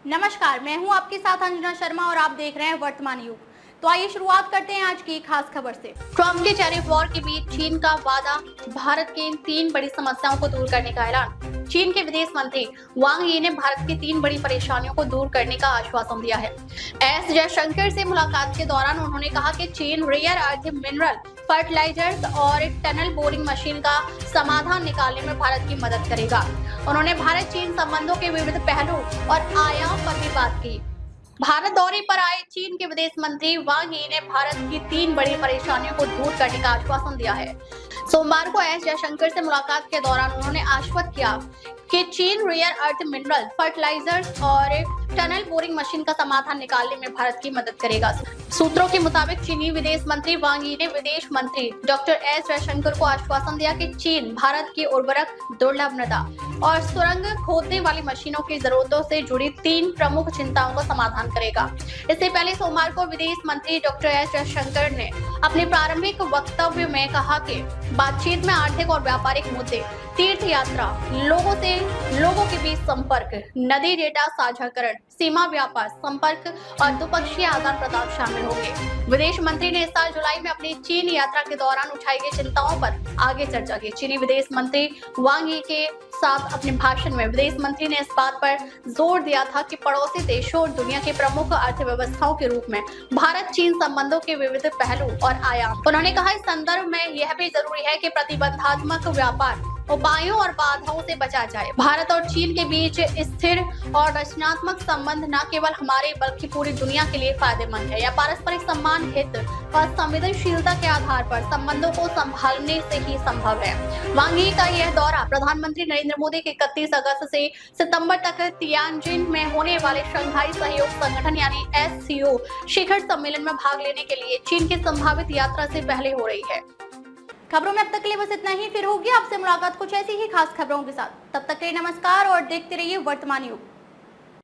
नमस्कार, मैं हूं आपके साथ अंजना शर्मा और आप देख रहे हैं वर्तमान युग। तो आइए शुरुआत करते हैं आज की खास खबर से। ट्रंप के टैरिफ वॉर के बीच चीन का वादा, भारत की इन 3 बड़ी समस्याओं को दूर करने का ऐलान। चीन के विदेश मंत्री वांग यी ने भारत की 3 बड़ी परेशानियों को दूर करने का आश्वासन दिया है। एस जयशंकर से मुलाकात के दौरान उन्होंने कहा कि चीन रेयर अर्थ मिनरल, फर्टिलाइजर्स और टनल बोरिंग मशीन का समाधान निकालने में भारत की मदद करेगा। उन्होंने भारत चीन संबंधों के विविध पहलू और आयाम पर भी बात की। भारत दौरे पर आए चीन के विदेश मंत्री वांग यी ने भारत की 3 बड़ी परेशानियों को दूर करने का आश्वासन दिया है। सोमवार को एस जयशंकर से मुलाकात के दौरान उन्होंने आश्वस्त किया कि चीन रेयर अर्थ मिनरल, फर्टिलाइजर्स और टनल बोरिंग मशीन का समाधान निकालने में भारत की मदद करेगा। सूत्रों के मुताबिक चीनी विदेश मंत्री वांग यी ने विदेश मंत्री डॉक्टर एस जयशंकर को आश्वासन दिया कि चीन भारत की उर्वरक, दुर्लभ मृदा और सुरंग खोदने वाली मशीनों की जरूरतों से जुड़ी 3 प्रमुख चिंताओं का समाधान करेगा। इससे पहले सोमवार को विदेश मंत्री डॉक्टर एस जयशंकर ने अपने प्रारंभिक वक्तव्य में कहा कि बातचीत में आर्थिक और व्यापारिक मुद्दे, तीर्थ यात्रा, लोगों के बीच संपर्क, नदी डेटा साझाकरण, सीमा व्यापार, संपर्क और द्विपक्षीय आदान प्रदान शामिल होंगे। विदेश मंत्री ने इस साल जुलाई में अपनी चीन यात्रा के दौरान उठाई गई चिंताओं पर आगे चर्चा की। चीनी विदेश मंत्री वांग यी के साथ अपने भाषण में विदेश मंत्री ने इस बात पर जोर दिया था कि पड़ोसी देशों और दुनिया के प्रमुख अर्थव्यवस्थाओं के रूप में भारत चीन संबंधों के विविध पहलू और आयाम। उन्होंने कहा, इस संदर्भ में यह भी जरूरी है कि प्रतिबंधात्मक व्यापार उपायों और बाधाओं से बचा जाए। भारत और चीन के बीच स्थिर और रचनात्मक संबंध न केवल हमारे बल्कि पूरी दुनिया के लिए फायदेमंद है। यह पारस्परिक सम्मान, हित और संवेदनशीलता के आधार पर संबंधों को संभालने से ही संभव है। वांग यी का यह दौरा प्रधानमंत्री नरेंद्र मोदी के 31 अगस्त से सितंबर तक तियानजिन में होने वाले शंघाई सहयोग संगठन यानी SCO शिखर सम्मेलन में भाग लेने के लिए चीन की संभावित यात्रा से पहले हो रही है। खबरों में अब तक के लिए बस इतना ही। फिर होगी आपसे मुलाकात कुछ ऐसी ही खास खबरों के साथ। तब तक के लिए नमस्कार और देखते रहिए वर्तमान युग।